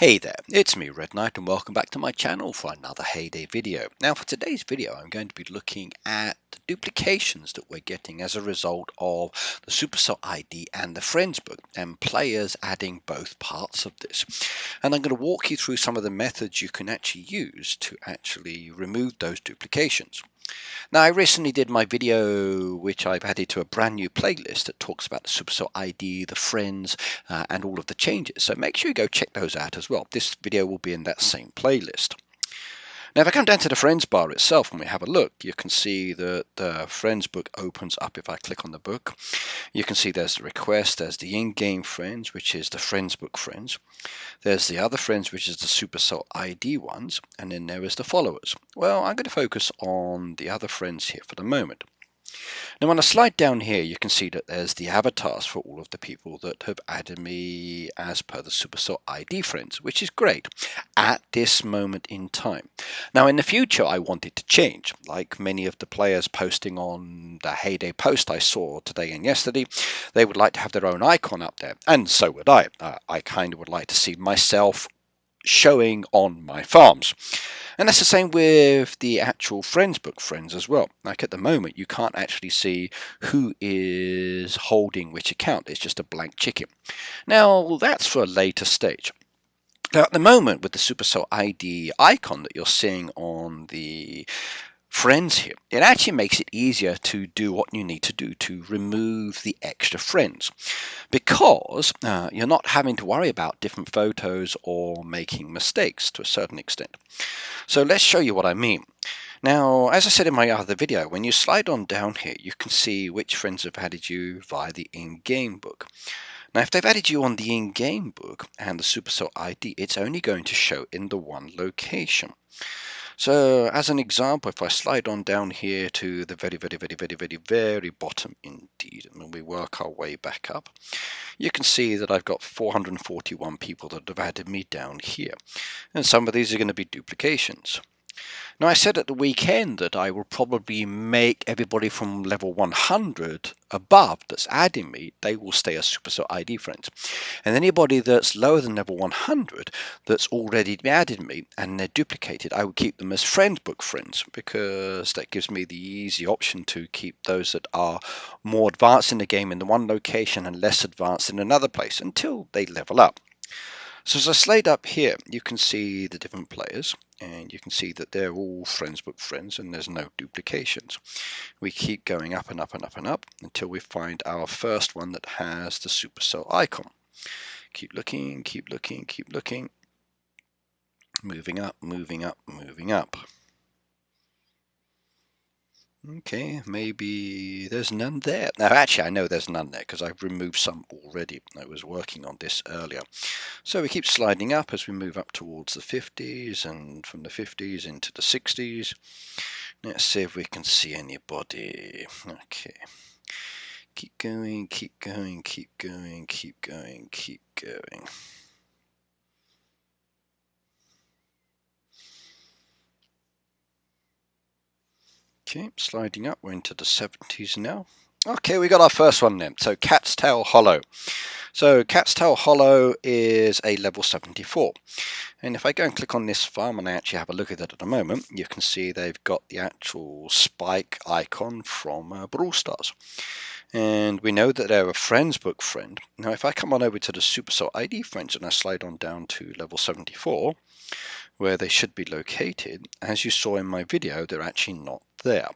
Hey there, it's me Red Knight and welcome back to my channel for another Heyday video. Now for today's video I'm going to be looking at the duplications that we're getting as a result of the Supercell ID and the Friends book and players adding both parts of this. And I'm going to walk you through some of the methods you can actually use to actually remove those duplications. Now I recently did my video which I've added to a brand new playlist that talks about the Supercell ID, the Friends and all of the changes, so make sure you go check those out as well. This video will be in that same playlist. Now if I come down to the Friends bar itself and we have a look, you can see that the Friends book opens up. If I click on the book, you can see there's the request, there's the in-game Friends, which is the Friends book Friends. There's the other Friends, which is the Supercell ID ones, and then there is the followers. Well, I'm going to focus on the other Friends here for the moment. Now when I slide down here, you can see that there's the avatars for all of the people that have added me as per the Supercell ID Friends, which is great at this moment in time. Now in the future I want it to change, like many of the players posting on the Heyday post I saw today and yesterday. They would like to have their own icon up there, and so would I. I kind of would like to see myself showing on my farms. And that's the same with the actual Friends book Friends as well. Like at the moment you can't actually see who is holding which account. It's just a blank chicken. Now that's for a later stage. Now at the moment with the Supercell ID icon that you're seeing on the Friends here, it actually makes it easier to do what you need to do to remove the extra friends, because you're not having to worry about different photos or making mistakes to a certain extent. So let's show you what I mean. Now, as I said in my other video, when you slide on down here, you can see which friends have added you via the in-game book. Now, if they've added you on the in-game book and the Supercell ID, it's only going to show in the one location. So as an example, if I slide on down here to the very bottom indeed, and we work our way back up, you can see that I've got 441 people that have added me down here. And some of these are going to be duplications. Now I said at the weekend that I will probably make everybody from level 100 above that's adding me, they will stay as Supercell ID friends. And anybody that's lower than level 100 that's already added me and they're duplicated, I will keep them as Friends book friends, because that gives me the easy option to keep those that are more advanced in the game in the one location and less advanced in another place until they level up. So as I slide up here, you can see the different players, and you can see that they're all Friends book friends and there's no duplications. We keep going up and up and up and up until we find our first one that has the Supercell icon. Keep looking, keep looking, keep looking. Moving up, moving up, moving up. Okay, maybe there's none there. Now actually I know there's none there because I've removed some already. I was working on this earlier. So we keep sliding up as we move up towards the 50s, and from the 50s into the 60s. Let's see if we can see anybody. Okay. Keep going, keep going, keep going, keep going, keep going. Okay, sliding up, we're into the 70s now. Okay, we got our first one then. So Cat's Tail Hollow. So Cat's Tail Hollow is a level 74. And if I go and click on this farm and I actually have a look at it at the moment, you can see they've got the actual spike icon from Brawl Stars. And we know that they're a Friends book friend. Now if I come on over to the Supercell ID friends and I slide on down to level 74, where they should be located, as you saw in my video, they're actually not there.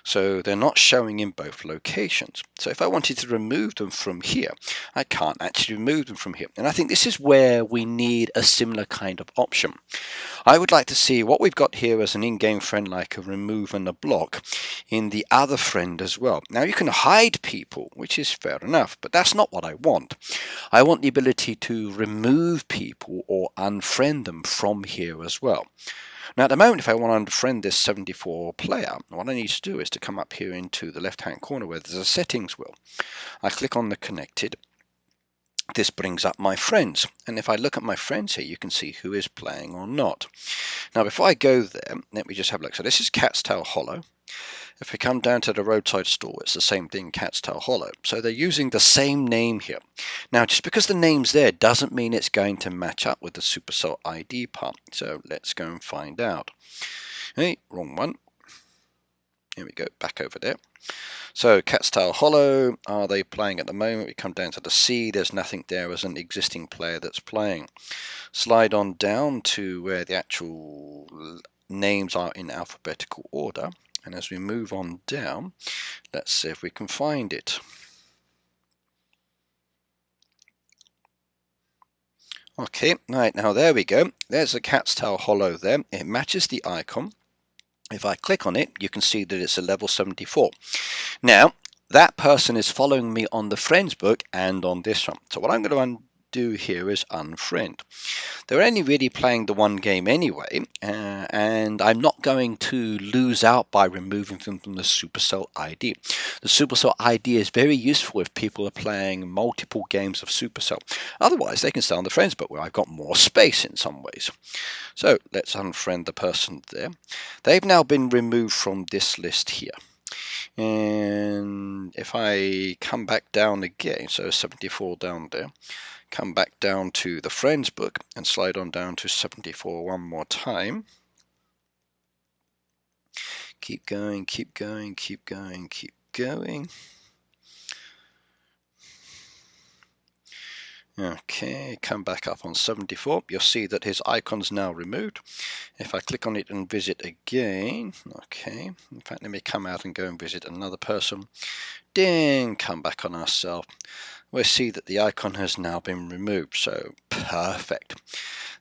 So they're not showing in both locations. So if I wanted to remove them from here, I can't actually remove them from here. And I think this is where we need a similar kind of option. I would like to see what we've got here as an in-game friend, like a remove and a block, in the other friend as well. Now you can hide people, which is fair enough, but that's not what I want. I want the ability to remove people or unfriend them from here as well. Now at the moment, if I want to unfriend this 74 player, what I need to do is to come up here into the left hand corner where there's a settings wheel. I click on the connected. This brings up my friends, and if I look at my friends here, you can see who is playing or not. Now before I go there, let me just have a look. So this is Cat's Tail Hollow, If we come down to the roadside store, it's the same thing, Cat's Tail Hollow. So they're using the same name here. Now, just because the name's there doesn't mean it's going to match up with the Supercell ID part. So let's go and find out. Hey, wrong one. Here we go, back over there. So Cat's Tail Hollow, are they playing at the moment? We come down to the C, there's nothing there as an existing player that's playing. Slide on down to where the actual names are in alphabetical order. And as we move on down, let's see if we can find it. Okay, right, now there we go. There's a Cat's Tail Hollow there. It matches the icon. If I click on it, you can see that it's a level 74. Now, that person is following me on the friends book and on this one. So what I'm going to do here is unfriend. They're only really playing the one game anyway, and I'm not going to lose out by removing them from the Supercell ID. The Supercell ID is very useful if people are playing multiple games of Supercell. Otherwise, they can stay on the friends book where I've got more space in some ways. So let's unfriend the person there. They've now been removed from this list here. And if I come back down again, so 74 down there, come back down to the friends book and slide on down to 74 one more time. Keep going, keep going, keep going, keep going. Okay, come back up on 74. You'll see that his icon's now removed. If I click on it and visit again, okay, in fact, let me come out and go and visit another person. Then come back on ourselves. We'll see that the icon has now been removed. So perfect.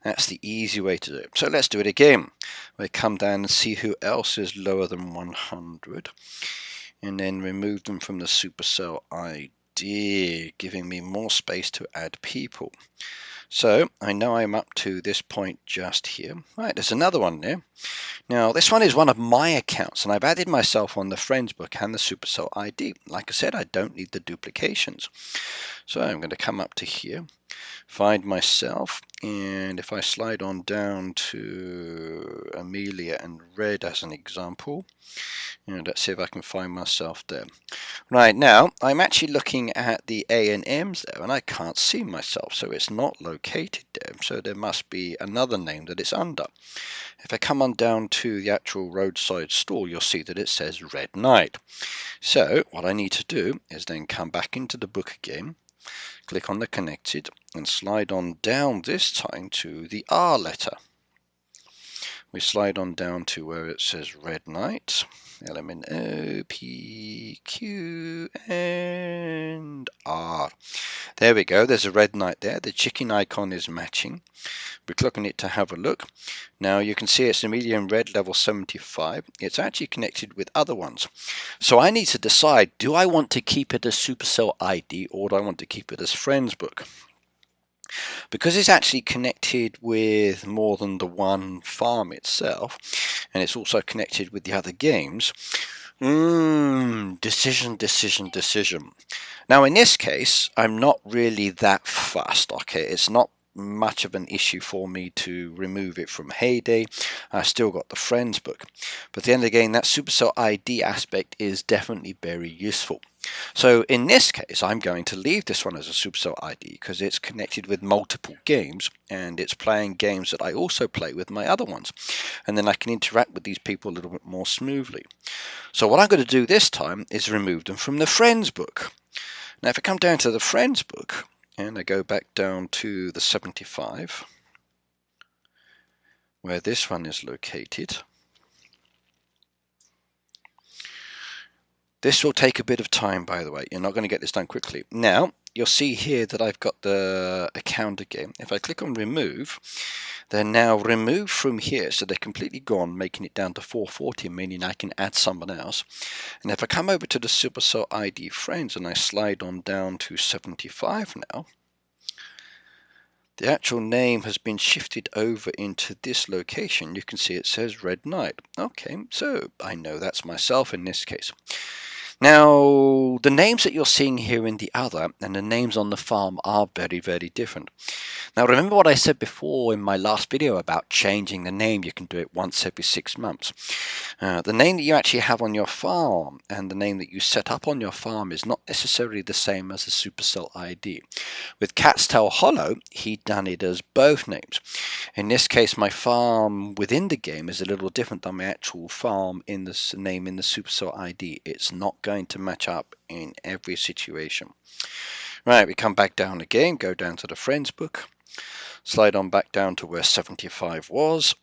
That's the easy way to do it. So let's do it again. We'll come down and see who else is lower than 100 and then remove them from the Supercell ID, giving me more space to add people. So I know I'm up to this point just here. Right, there's another one there. Now this one is one of my accounts and I've added myself on the friends book and the Supercell ID. Like I said, I don't need the duplications. So I'm going to come up to here, find myself, and if I slide on down to Amelia and Red as an example, let's see if I can find myself there. Right, now I'm actually looking at the A and M's there and I can't see myself, so it's not located there, so there must be another name that it's under. If I come on down to the actual roadside store, you'll see that it says Red Knight. So what I need to do is then come back into the book again, click on the connected and slide on down this time to the R letter. We slide on down to where it says Red Knight, element O, P, Q, and R. There we go, there's a Red Knight there. The chicken icon is matching. We click on it to have a look. Now you can see it's a medium red level 75. It's actually connected with other ones. So I need to decide, do I want to keep it as Supercell ID or do I want to keep it as Friends Book? Because it's actually connected with more than the one farm itself, and it's also connected with the other games. Decision. Now in this case, I'm not really that fussed, okay? It's not much of an issue for me to remove it from Heyday. I still got the Friends book. But at the end of the game, that Supercell ID aspect is definitely very useful. So in this case, I'm going to leave this one as a Supercell ID because it's connected with multiple games and it's playing games that I also play with my other ones. And then I can interact with these people a little bit more smoothly. So what I'm going to do this time is remove them from the Friends book. Now if I come down to the Friends book and I go back down to the 75, where this one is located, this will take a bit of time, by the way. You're not going to get this done quickly. Now, you'll see here that I've got the account again. If I click on remove, they're now removed from here, so they're completely gone, making it down to 440, meaning I can add someone else. And if I come over to the Supercell ID Friends and I slide on down to 75 now, the actual name has been shifted over into this location. You can see it says Red Knight. Okay, so I know that's myself in this case. Now, the names that you're seeing here in the other and the names on the farm are very, very different. Now, remember what I said before in my last video about changing the name. You can do it once every 6 months. The name that you actually have on your farm and the name that you set up on your farm is not necessarily the same as the Supercell ID. With Cat's Tail Hollow, he done it as both names. In this case, my farm within the game is a little different than my actual farm in this name in the Supercell ID. It's not going to match up in every situation. Right, we come back down again, go down to the friends book, slide on back down to where 75 was,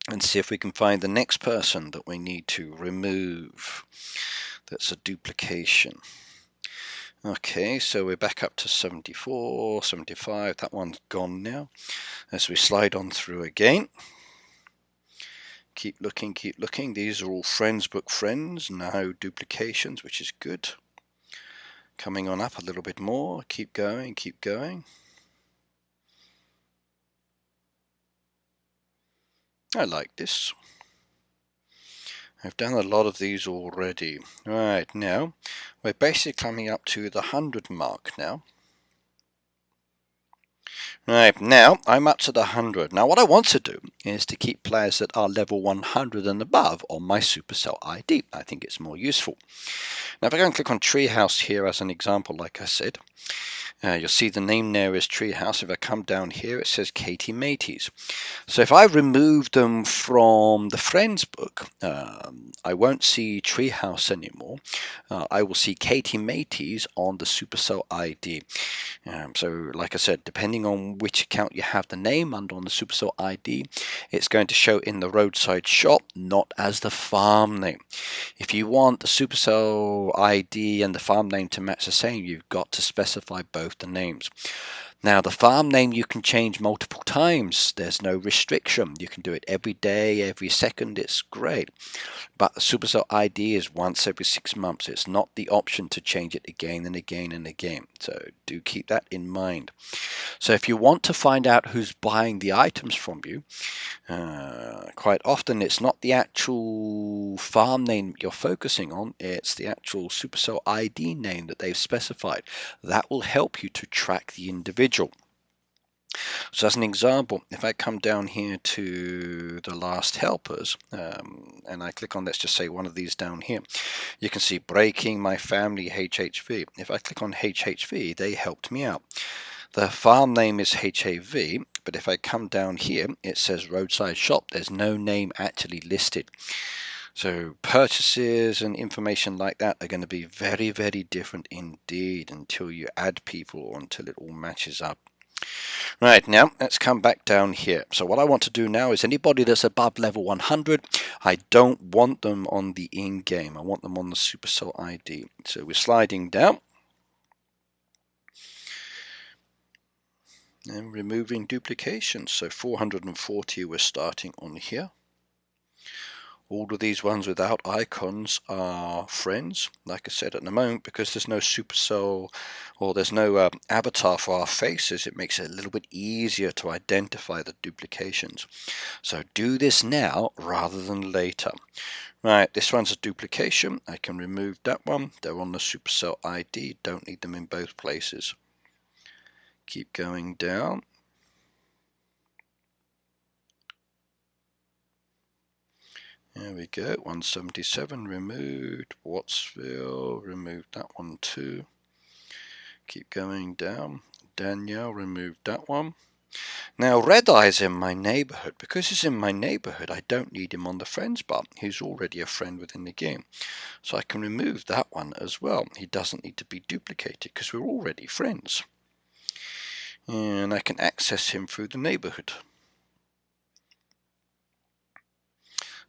and see if we can find the next person that we need to remove. That's a duplication. Okay, so we're back up to 74, 75, that one's gone now. As we slide on through again, keep looking, these are all friends book friends, no duplications, which is good. Coming on up a little bit more, keep going, keep going. I like this. I've done a lot of these already. Right, now we're basically coming up to the 100 mark now. Right, now I'm up to the 100. Now what I want to do is to keep players that are level 100 and above on my Supercell ID. I think it's more useful. Now if I go and click on Treehouse here as an example, like I said, you'll see the name there is Treehouse. If I come down here, it says Katie Mateys. So if I remove them from the friends book, I won't see Treehouse anymore. I will see Katie Mateys on the Supercell ID. So like I said, depending on which account you have the name under on the Supercell ID, it's going to show in the roadside shop, not as the farm name. If you want the Supercell ID and the farm name to match the same, you've got to specify both the names. Now the farm name you can change multiple times. There's no restriction. You can do it every day, every second. It's great. But the Supercell ID is once every 6 months. It's not the option to change it again and again and again. So do keep that in mind. So if you want to find out who's buying the items from you, quite often it's not the actual farm name you're focusing on, it's the actual Supercell ID name that they've specified. That will help you to track the individual. So as an example, if I come down here to the last helpers, and I click on, let's just say one of these down here, you can see Breaking My Family HHV. If I click on HHV, they helped me out. The farm name is HAV, but if I come down here, it says Roadside Shop. There's no name actually listed. So purchases and information like that are going to be very, very different indeed until you add people or until it all matches up. Right, now let's come back down here. So what I want to do now is anybody that's above level 100, I don't want them on the in-game. I want them on the Supercell ID. So we're sliding down. And removing duplications. So 440 we're starting on here. All of these ones without icons are friends. Like I said, at the moment, because there's no Supercell or there's no avatar for our faces, it makes it a little bit easier to identify the duplications. So do this now rather than later. Right, this one's a duplication. I can remove that one. They're on the Supercell ID. Don't need them in both places. Keep going down. There we go, 177 removed, Wattsville, removed that one too. Keep going down, Danielle, removed that one. Now Red Eye's in my neighborhood. Because he's in my neighborhood, I don't need him on the friends bar. He's already a friend within the game. So I can remove that one as well. He doesn't need to be duplicated because we're already friends. And I can access him through the neighborhood.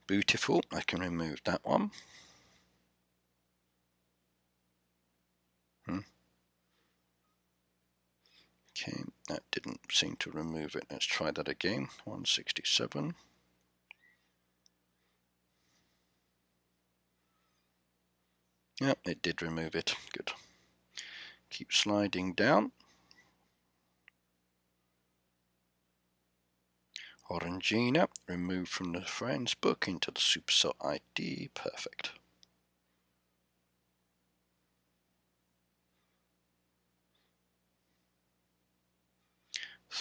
Beautiful, I can remove that one. Okay, that didn't seem to remove it. Let's try that again. 167. Yep, it did remove it. Good. Keep sliding down. Orangina, removed from the friends book into the Supercell ID. Perfect.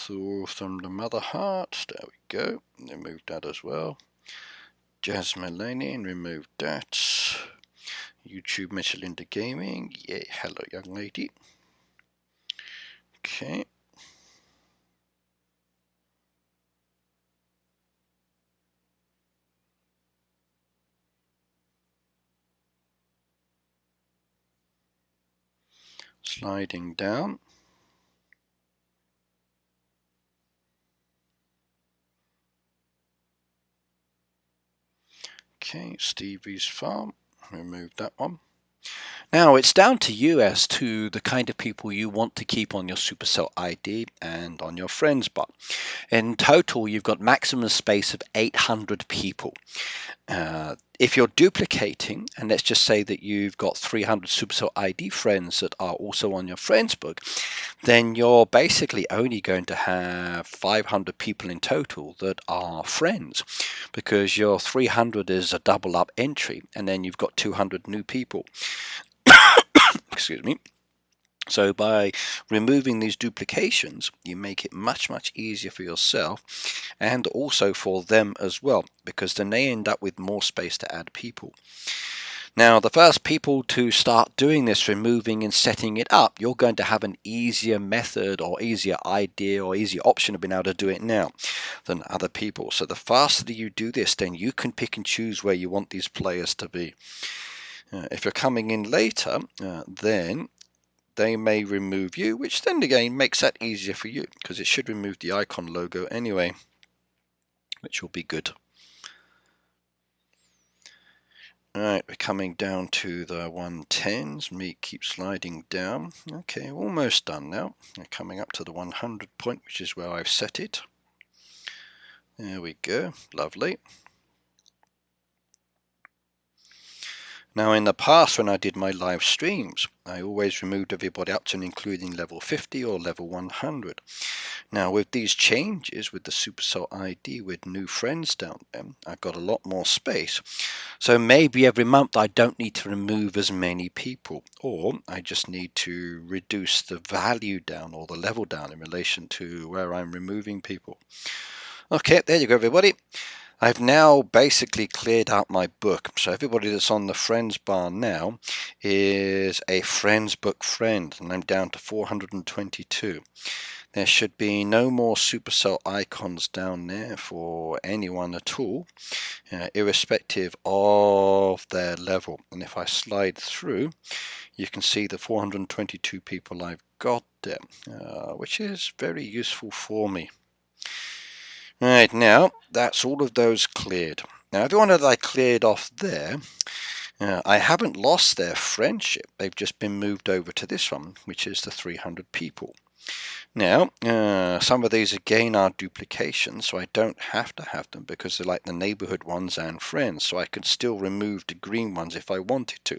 from the Mother Heart. There we go. Remove that as well. Jasmine, remove that. YouTube Mechalinda Gaming. Yeah, hello young lady. Okay. Sliding down. Okay, Stevie's Farm. Remove that one. Now it's down to you as to the kind of people you want to keep on your Supercell ID and on your friends bar. In total, you've got maximum space of 800 people. If you're duplicating, and let's just say that you've got 300 Supercell ID friends that are also on your friends book, then you're basically only going to have 500 people in total that are friends, because your 300 is a double up entry, and then you've got 200 new people. Excuse me. So by removing these duplications, you make it much easier for yourself and also for them as well, because then they end up with more space to add people. Now, the first people to start doing this, removing and setting it up, you're going to have an easier method or easier idea or easier option of being able to do it now than other people. So the faster that you do this, then you can pick and choose where you want these players to be. If you're coming in later, then they may remove you, which then again makes that easier for you, because it should remove the icon logo anyway, which will be good. Alright, we're coming down to the 110s. Meat keeps sliding down. Okay, almost done now. We're coming up to the 100 point, which is where I've set it. There we go, lovely. Now in the past, when I did my live streams, I always removed everybody up to and including level 50 or level 100. Now with these changes, with the Supercell ID, with new friends down there, I've got a lot more space. So maybe every month I don't need to remove as many people, or I just need to reduce the value down or the level down in relation to where I'm removing people. Okay, there you go everybody. I've now basically cleared out my book, so everybody that's on the friends bar now is a friends book friend, and I'm down to 422. There should be no more Supercell icons down there for anyone at all, irrespective of their level. And if I slide through, you can see the 422 people I've got there, which is very useful for me. Right, now that's all of those cleared. Now everyone that I cleared off there, I haven't lost their friendship. They've just been moved over to this one, which is the 300 people. Now, some of these again are duplications, so I don't have to have them because they're like the neighborhood ones and friends, so I can still remove the green ones if I wanted to,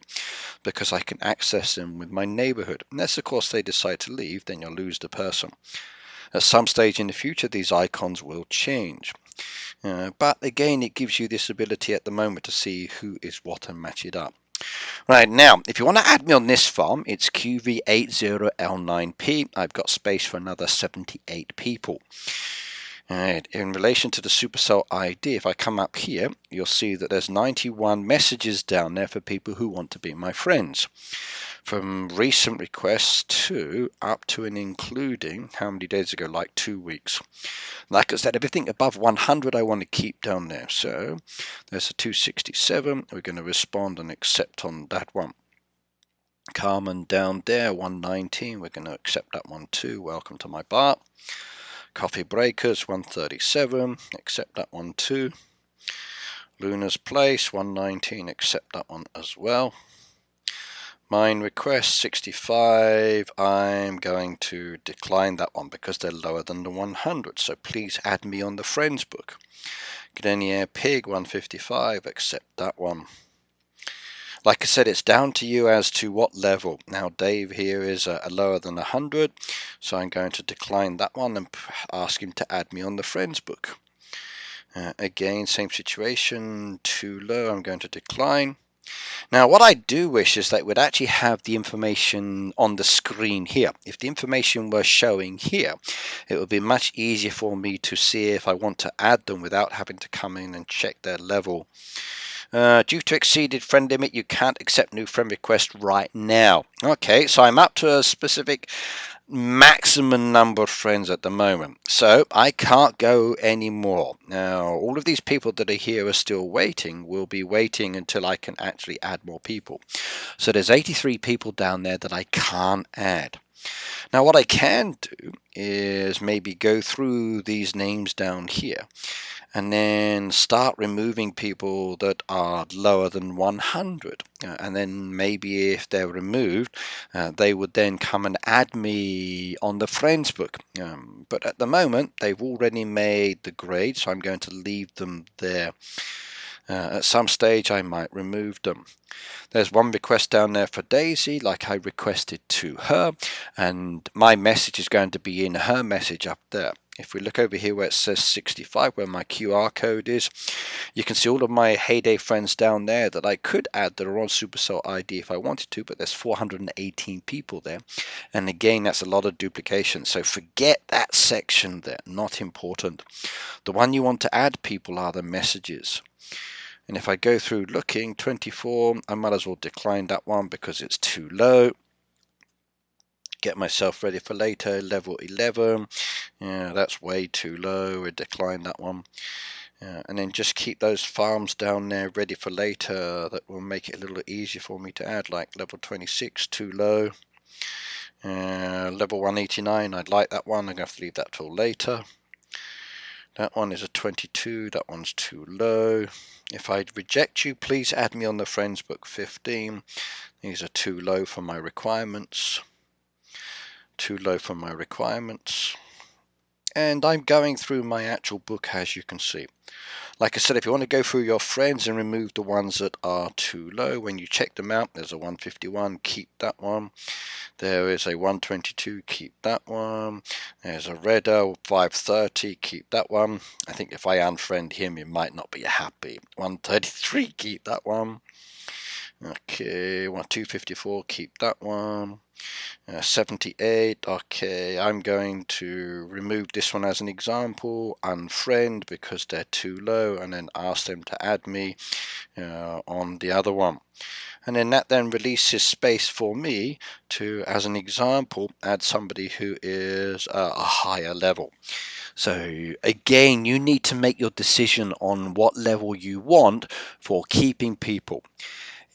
because I can access them with my neighborhood. Unless of course they decide to leave, then you'll lose the person. At some stage in the future, these icons will change. But again, it gives you this ability at the moment to see who is what and match it up. Right, now, if you want to add me on this farm, it's QV80L9P. I've got space for another 78 people. Right, in relation to the Supercell ID, if I come up here, you'll see that there's 91 messages down there for people who want to be my friends. From recent requests to up to and including, how many days ago? Like 2 weeks. Like I said, everything above 100 I want to keep down there. So there's a 267. We're going to respond and accept on that one. Carmen down there, 119. We're going to accept that one too. Welcome to my bar. Coffee Breakers, 137. Accept that one too. Luna's Place, 119. Accept that one as well. Mine request 65, I'm going to decline that one because they're lower than the 100, so please add me on the friends book. Grenier Pig 155, accept that one. Like I said, it's down to you as to what level. Now Dave here is lower than 100, so I'm going to decline that one and ask him to add me on the friends book. Again, same situation, too low, I'm going to decline. Now, what I do wish is that we'd actually have the information on the screen here. If the information were showing here, it would be much easier for me to see if I want to add them without having to come in and check their level. Due to exceeded friend limit, you can't accept new friend requests right now. Okay, so I'm up to a specific maximum number of friends at the moment, so I can't go anymore. Now, all of these people that are here are still waiting, will be waiting until I can actually add more people. So there's 83 people down there that I can't add. Now, what I can do is maybe go through these names down here and then start removing people that are lower than 100, and then maybe if they're removed, they would then come and add me on the friends book, but at the moment they've already made the grade, so I'm going to leave them there. At some stage I might remove them. There's one request down there for Daisy, like I requested to her, and my message is going to be in her message up there. If we look over here where it says 65, where my QR code is, you can see all of my Heyday friends down there that I could add that are on Supercell ID if I wanted to, but there's 418 people there. And again, that's a lot of duplication, so forget that section there, not important. The one you want to add people are the messages. And if I go through looking, 24, I might as well decline that one because it's too low. Get myself ready for later, level 11. Yeah, that's way too low. I decline that one. And then just keep those farms down there ready for later. That will make it a little easier for me to add, like level 26, too low. Level 189, I'd like that one. I'm going to have to leave that till later. That one is a 22, that one's too low. If I reject you, please add me on the friends book, 15. These are too low for my requirements. Too low for my requirements. And I'm going through my actual book, as you can see. Like I said, if you want to go through your friends and remove the ones that are too low, when you check them out, there's a 151, keep that one. There is a 122, keep that one. There's a Redder 530, keep that one. I think if I unfriend him, he might not be happy. 133, keep that one. Okay, 254, keep that one. 78, okay, I'm going to remove this one as an example, unfriend because they're too low, and then ask them to add me on the other one. And then that then releases space for me to, as an example, add somebody who is a higher level. So again, you need to make your decision on what level you want for keeping people.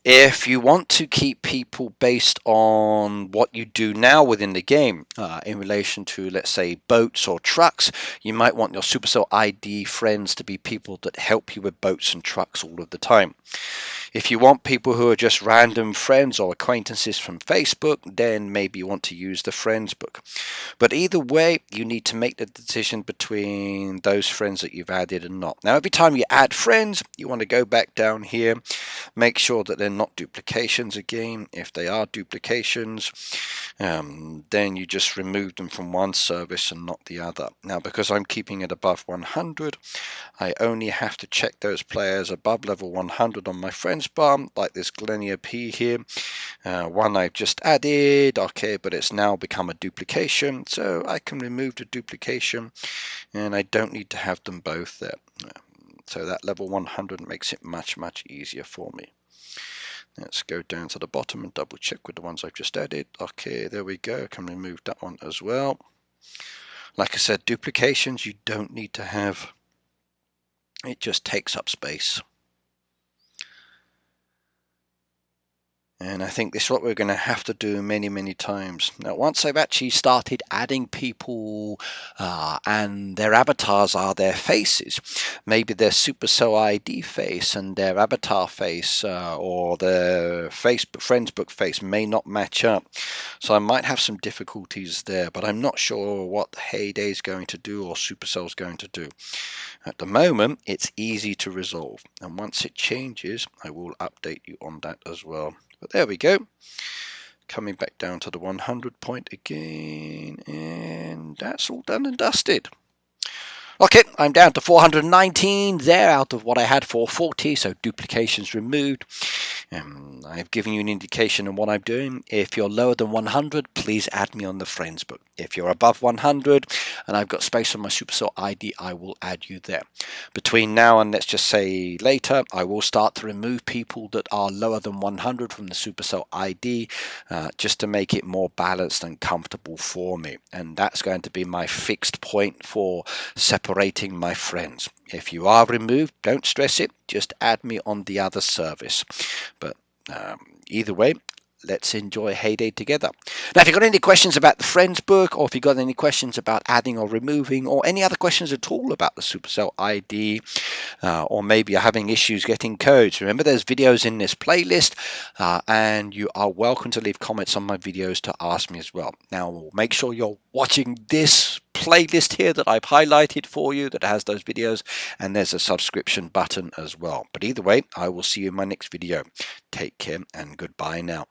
If you want to keep people based on what you do now within the game, in relation to, let's say, boats or trucks, you might want your Supercell ID friends to be people that help you with boats and trucks all of the time. If you want people who are just random friends or acquaintances from Facebook, then maybe you want to use the friends book. But either way, you need to make the decision between those friends that you've added and not. Now, every time you add friends, you want to go back down here, make sure that they're not duplications again. If they are duplications, then you just remove them from one service and not the other. Now, because I'm keeping it above 100, I only have to check those players above level 100 on my friends bar, like this Glenia P here. One I've just added, okay, but it's now become a duplication, so I can remove the duplication and I don't need to have them both there. So that level 100 makes it much easier for me. Let's go down to the bottom and double check with the ones I've just added. Okay, there we go. I can remove that one as well. Like I said, duplications you don't need to have. It just takes up space. And I think this is what we're going to have to do many times. Now, once I've actually started adding people and their avatars are their faces, maybe their Supercell ID face and their avatar face or their Facebook friends book face may not match up. So I might have some difficulties there, but I'm not sure what Heyday is going to do or Supercell is going to do. At the moment, it's easy to resolve. And once it changes, I will update you on that as well. But there we go. Coming back down to the 100 point again, and that's all done and dusted. Okay, I'm down to 419 there out of what I had 440, so duplications removed. I've given you an indication of what I'm doing. If you're lower than 100, please add me on the friends book. If you're above 100 and I've got space on my Supercell ID, I will add you there. Between now and let's just say later, I will start to remove people that are lower than 100 from the Supercell ID, just to make it more balanced and comfortable for me. And that's going to be my fixed point for separating my friends. If you are removed, don't stress it, just add me on the other service. But either way, let's enjoy Heyday together. Now, if you've got any questions about the Friends book, or if you've got any questions about adding or removing, or any other questions at all about the Supercell ID, or maybe you're having issues getting codes, remember there's videos in this playlist, and you are welcome to leave comments on my videos to ask me as well. Now, make sure you're watching this playlist here that I've highlighted for you that has those videos, and there's a subscription button as well. But either way, I will see you in my next video. Take care and goodbye now.